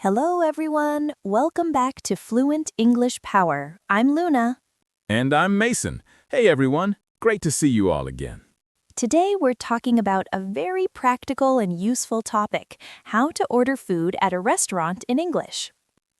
Hello, everyone. Welcome back to Fluent English Power. I'm Luna. And I'm Mason. Hey everyone, great to see you all again. Today, we're talking about a very practical and useful topic, how to order food at a restaurant in English.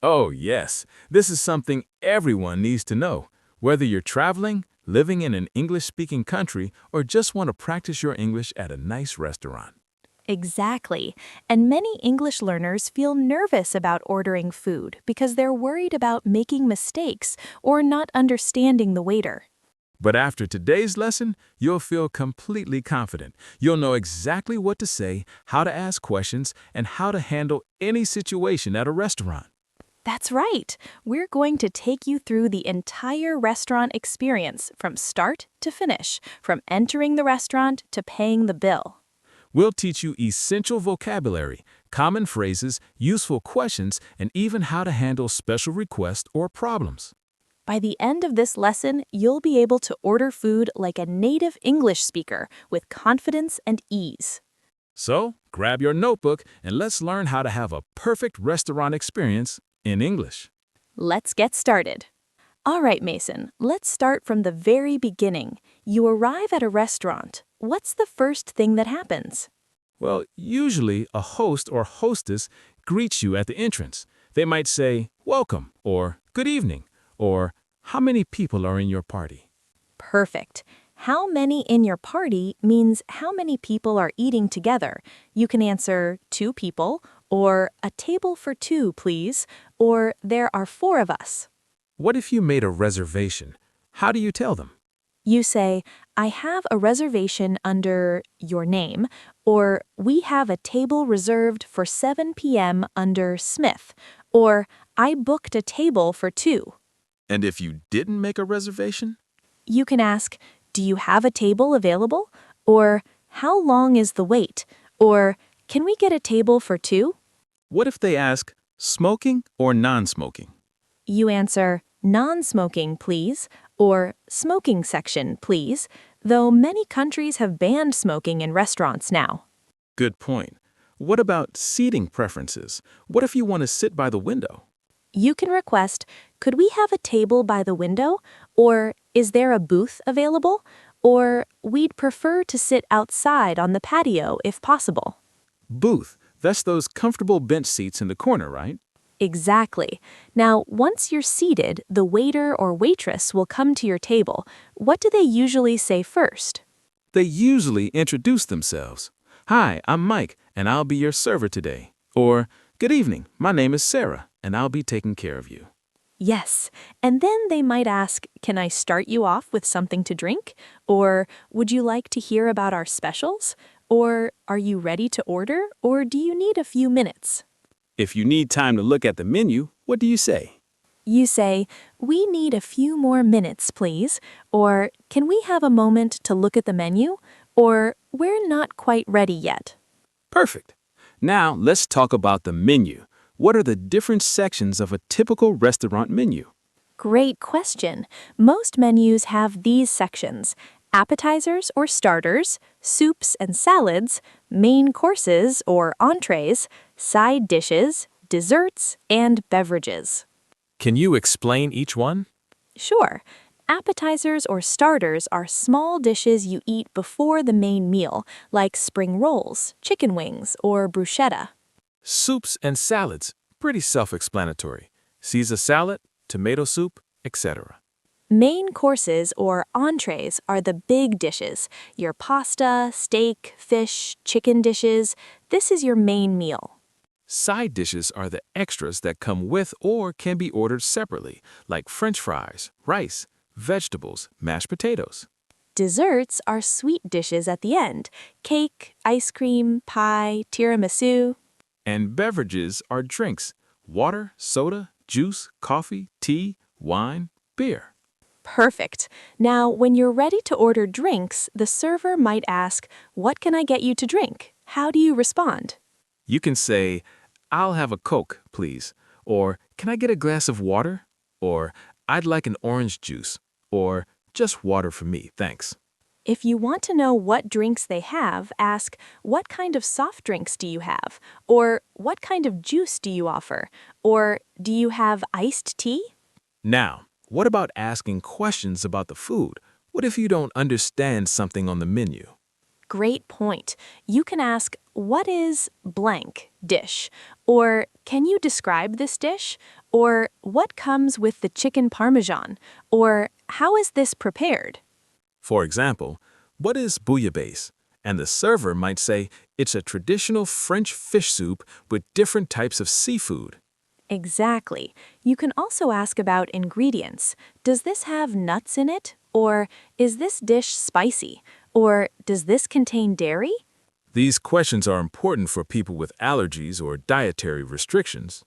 Oh yes, this is something everyone needs to know. Whether you're traveling, living in an English-speaking country, or just want to practice your English at a nice restaurant. Exactly. And many English learners feel nervous about ordering food because they're worried about making mistakes or not understanding the waiter. But after today's lesson, you'll feel completely confident. You'll know exactly what to say, how to ask questions, and how to handle any situation at a restaurant. That's right. We're going to take you through the entire restaurant experience from start to finish, from entering the restaurant to paying the bill. We'll teach you essential vocabulary, common phrases, useful questions, and even how to handle special requests or problems. By the end of this lesson, you'll be able to order food like a native English speaker with confidence and ease. So, grab your notebook and let's learn how to have a perfect restaurant experience in English. Let's get started. All right, Mason, let's start from the very beginning. You arrive at a restaurant. What's the first thing that happens? Well, usually a host or hostess greets you at the entrance. They might say, "Welcome," or "Good evening," or "How many people are in your party?" Perfect. How many in your party means how many people are eating together. You can answer 2 people, or a table for 2, please, or there are 4 of us. What if you made a reservation? How do you tell them? You say, I have a reservation under your name, or we have a table reserved for 7 p.m. under Smith, or I booked a table for 2. And if you didn't make a reservation? You can ask, do you have a table available? Or how long is the wait? Or can we get a table for 2? What if they ask, smoking or non-smoking? You answer, non-smoking, please, or smoking section, please, though many countries have banned smoking in restaurants now. Good point. What about seating preferences? What if you want to sit by the window? You can request, could we have a table by the window? Or is there a booth available? Or we'd prefer to sit outside on the patio if possible. Booth, that's those comfortable bench seats in the corner, right? Exactly. Now, once you're seated, the waiter or waitress will come to your table. What do they usually say first? They usually introduce themselves. Hi, I'm Mike, and I'll be your server today. Or, good evening, my name is Sarah, and I'll be taking care of you. Yes, and then they might ask, can I start you off with something to drink? Or would you like to hear about our specials? Or are you ready to order? Or do you need a few minutes? If you need time to look at the menu, what do you say? You say, we need a few more minutes, please. Or can we have a moment to look at the menu? Or we're not quite ready yet. Perfect. Now, let's talk about the menu. What are the different sections of a typical restaurant menu? Great question. Most menus have these sections: appetizers or starters, soups and salads, main courses or entrees, side dishes, desserts, and beverages. Can you explain each one? Sure. Appetizers or starters are small dishes you eat before the main meal, like spring rolls, chicken wings, or bruschetta. Soups and salads, pretty self-explanatory. Caesar salad, tomato soup, etc. Main courses or entrees are the big dishes, your pasta, steak, fish, chicken dishes. This is your main meal. Side dishes are the extras that come with or can be ordered separately, like French fries, rice, vegetables, mashed potatoes. Desserts are sweet dishes at the end: cake, ice cream, pie, tiramisu. And beverages are drinks: water, soda, juice, coffee, tea, wine, beer. Perfect. Now, when you're ready to order drinks, the server might ask, what can I get you to drink? How do you respond? You can say, I'll have a Coke, please. Or, can I get a glass of water? Or, I'd like an orange juice. Or, just water for me, thanks. If you want to know what drinks they have, ask, "What kind of soft drinks do you have?" Or, "What kind of juice do you offer?" Or, "Do you have iced tea?" Now, what about asking questions about the food? What if you don't understand something on the menu? Great point. You can ask, "What is blank dish?" Or, "Can you describe this dish?" Or, "What comes with the chicken parmesan?" Or, "How is this prepared?" For example, what is bouillabaisse? And the server might say, it's a traditional French fish soup with different types of seafood. Exactly. You can also ask about ingredients. Does this have nuts in it? Or, "Is this dish spicy?" Or, "Does this contain dairy?" These questions are important for people with allergies or dietary restrictions.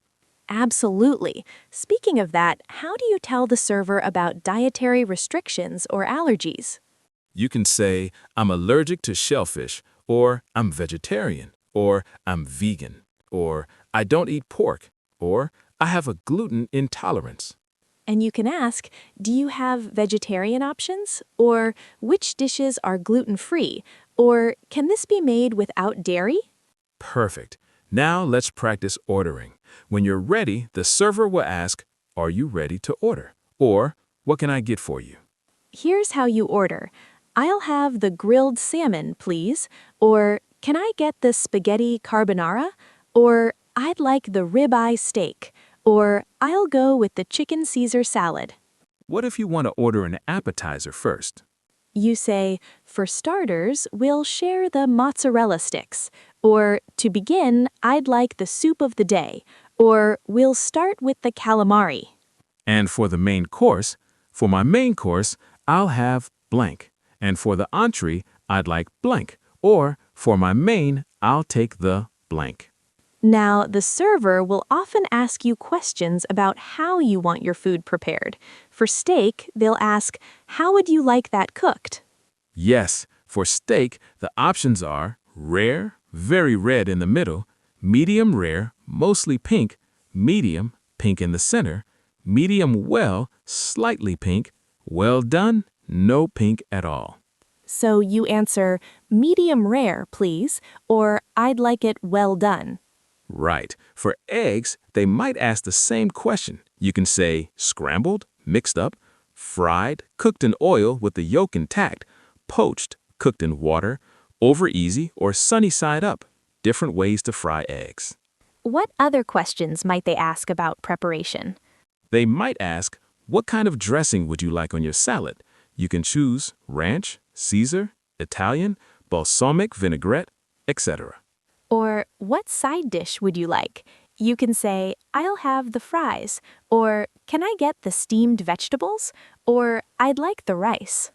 Absolutely. Speaking of that, how do you tell the server about dietary restrictions or allergies? You can say, I'm allergic to shellfish, or I'm vegetarian, or I'm vegan, or I don't eat pork, or I have a gluten intolerance. And you can ask, "Do you have vegetarian options?" Or, "Which dishes are gluten-free?" Or, "Can this be made without dairy?" Perfect. Now let's practice ordering. When you're ready, the server will ask, are you ready to order? Or, what can I get for you? Here's how you order. "I'll have the grilled salmon, please." Or, "Can I get the spaghetti carbonara?" Or, "I'd like the ribeye steak." Or, "I'll go with the chicken Caesar salad." What if you want to order an appetizer first? You say, "For starters, we'll share the mozzarella sticks." Or, "To begin, I'd like the soup of the day." Or, "We'll start with the calamari." And for the main course, for my main course, I'll have blank. And for the entree, I'd like blank. Or for my main, I'll take the blank. Now, the server will often ask you questions about how you want your food prepared. For steak, they'll ask, "How would you like that cooked?" Yes, for steak, the options are rare, very red in the middle, medium rare, mostly pink, medium, pink in the center, medium well, slightly pink, well done, no pink at all. So you answer, "Medium rare, please," or "I'd like it well done." Right. For eggs, they might ask the same question. You can say scrambled, mixed up, fried, cooked in oil with the yolk intact, poached, cooked in water, over easy, or sunny side up. Different ways to fry eggs. What other questions might they ask about preparation? They might ask, what kind of dressing would you like on your salad? You can choose ranch, Caesar, Italian, balsamic vinaigrette, etc. Or, "What side dish would you like?" You can say, "I'll have the fries." Or, "Can I get the steamed vegetables?" Or, "I'd like the rice."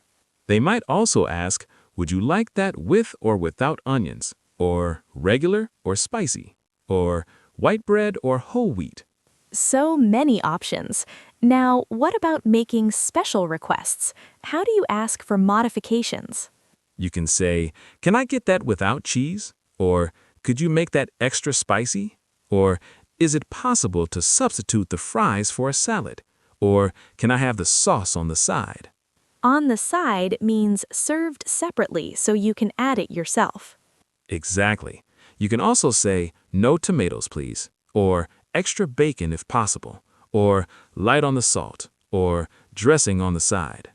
They might also ask, would you like that with or without onions? Or regular or spicy? Or white bread or whole wheat? So many options. Now, what about making special requests? How do you ask for modifications? You can say, can I get that without cheese? Or could you make that extra spicy? Or is it possible to substitute the fries for a salad? Or can I have the sauce on the side? On the side means served separately so you can add it yourself. Exactly. You can also say, no tomatoes, please. Or extra bacon if possible. Or light on the salt. Or dressing on the side.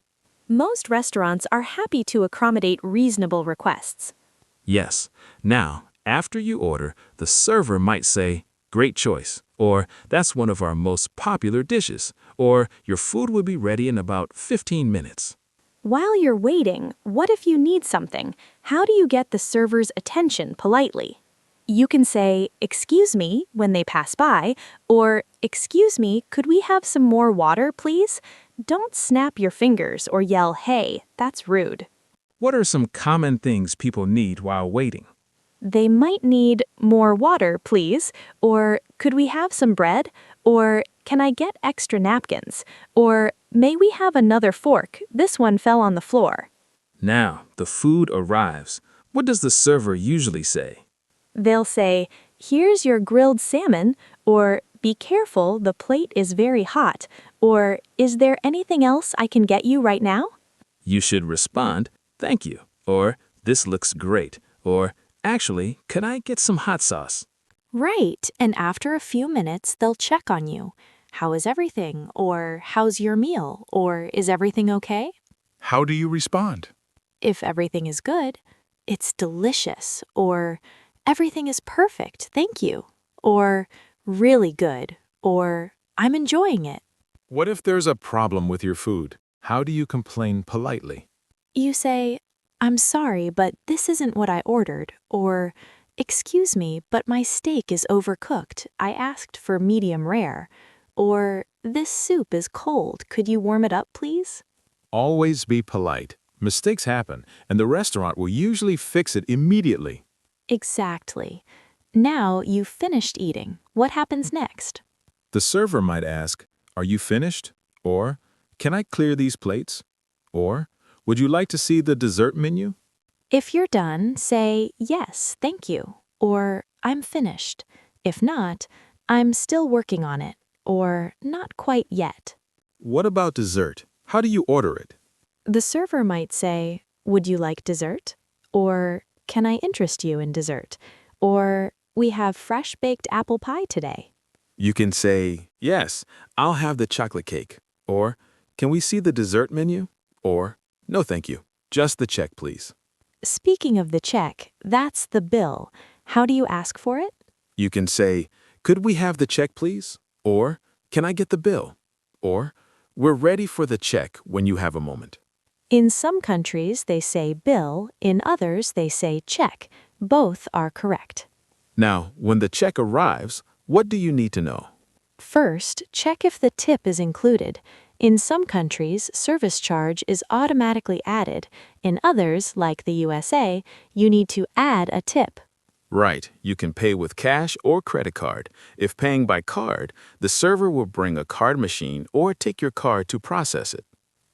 Most restaurants are happy to accommodate reasonable requests. Yes. Now, after you order, the server might say, great choice. Or that's one of our most popular dishes. Or your food will be ready in about 15 minutes. While you're waiting, what if you need something? How do you get the server's attention politely? You can say, "Excuse me," when they pass by, or, "Excuse me, could we have some more water, please?" Don't snap your fingers or yell, "Hey," that's rude. What are some common things people need while waiting? They might need "More water, please," or "Could we have some bread?" or "Can I get extra napkins?" or "May we have another fork? This one fell on the floor." Now, the food arrives. What does the server usually say? They'll say, "Here's your grilled salmon," or "Be careful, the plate is very hot," or "Is there anything else I can get you right now?" You should respond, thank you, or this looks great, or actually, could I get some hot sauce? Right, and after a few minutes, they'll check on you. How is everything? Or how's your meal? Or is everything okay? How do you respond? If everything is good, it's delicious. Or everything is perfect, thank you. Or really good. Or I'm enjoying it. What if there's a problem with your food? How do you complain politely? You say, I'm sorry, but this isn't what I ordered. Or, excuse me, but my steak is overcooked. I asked for medium rare. Or, this soup is cold. Could you warm it up, please? Always be polite. Mistakes happen, and the restaurant will usually fix it immediately. Exactly. Now you've finished eating. What happens next? The server might ask, "Are you finished?" Or, "Can I clear these plates?" Or, "Would you like to see the dessert menu?" If you're done, say, yes, thank you. Or, I'm finished. If not, I'm still working on it. Or, not quite yet. What about dessert? How do you order it? The server might say, would you like dessert? Or, can I interest you in dessert? Or, we have fresh baked apple pie today. You can say, "Yes, I'll have the chocolate cake." Or, "Can we see the dessert menu?" Or, "No, thank you. Just the check, please." Speaking of the check, that's the bill. How do you ask for it? You can say, "Could we have the check, please?" Or, "Can I get the bill?" Or, "We're ready for the check when you have a moment." In some countries, they say bill. In others, they say check. Both are correct. Now, when the check arrives, what do you need to know? First, check if the tip is included. In some countries, service charge is automatically added. In others, like the USA, you need to add a tip. Right, you can pay with cash or credit card. If paying by card, the server will bring a card machine or take your card to process it.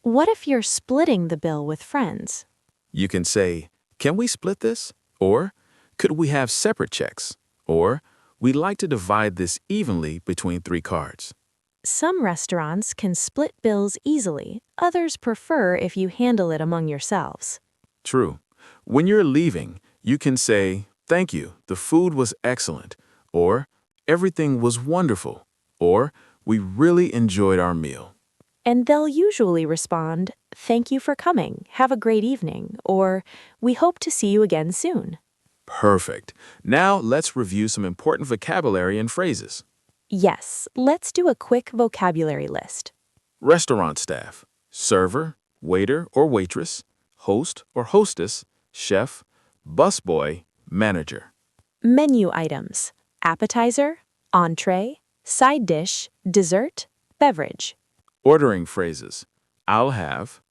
What if you're splitting the bill with friends? You can say, "Can we split this?" Or, "Could we have separate checks?" Or, "We'd like to divide this evenly between 3 cards." Some restaurants can split bills easily. Others prefer if you handle it among yourselves. True. When you're leaving, you can say, "Thank you, the food was excellent," or "Everything was wonderful," or "We really enjoyed our meal." And they'll usually respond, thank you for coming, have a great evening, or we hope to see you again soon. Perfect. Now let's review some important vocabulary and phrases. Yes, let's do a quick vocabulary list. Restaurant staff: server, waiter or waitress, host or hostess, chef, busboy, manager. Menu items: appetizer, entree, side dish, dessert, beverage. Ordering phrases: I'll have,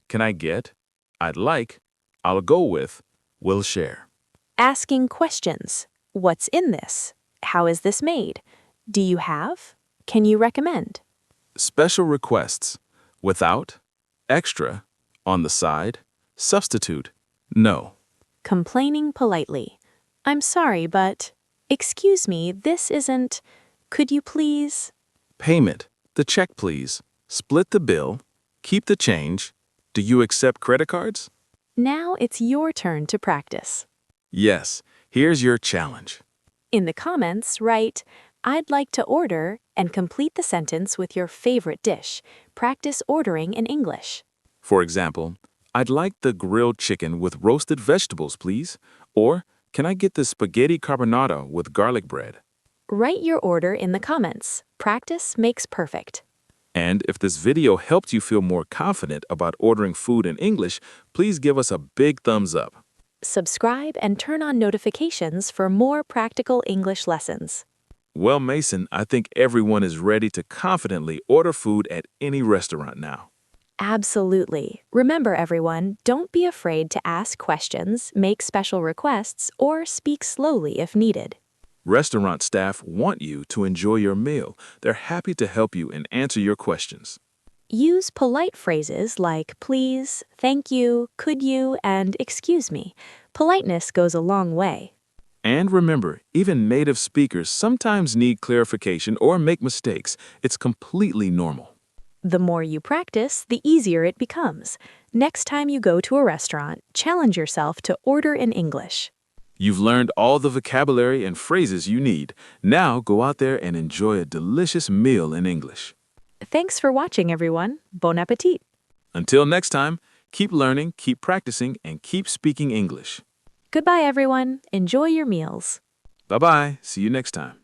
can I get, I'd like, I'll go with, we'll share. Asking questions: what's in this? How is this made? Do you have? Can you recommend? Special requests: without, extra, on the side, substitute, no. Complaining politely: I'm sorry, but excuse me, this isn't. Could you please? Payment: the check please. Split the bill. Keep the change. Do you accept credit cards? Now it's your turn to practice. Yes. Here's your challenge. In the comments, write, I'd like to order, and complete the sentence with your favorite dish. Practice ordering in English. For example, "I'd like the grilled chicken with roasted vegetables, please." Or, "Can I get the spaghetti carbonara with garlic bread?" Write your order in the comments. Practice makes perfect. And if this video helped you feel more confident about ordering food in English, please give us a big thumbs up. Subscribe and turn on notifications for more practical English lessons. Well, Mason, I think everyone is ready to confidently order food at any restaurant now. Absolutely. Remember, everyone, don't be afraid to ask questions, make special requests, or speak slowly if needed. Restaurant staff want you to enjoy your meal. They're happy to help you and answer your questions. Use polite phrases like please, thank you, could you, and excuse me. Politeness goes a long way. And remember, even native speakers sometimes need clarification or make mistakes. It's completely normal. The more you practice, the easier it becomes. Next time you go to a restaurant, challenge yourself to order in English. You've learned all the vocabulary and phrases you need. Now go out there and enjoy a delicious meal in English. Thanks for watching, everyone. Bon appetit! Until next time, keep learning, keep practicing, and keep speaking English. Goodbye, everyone. Enjoy your meals. Bye-bye. See you next time.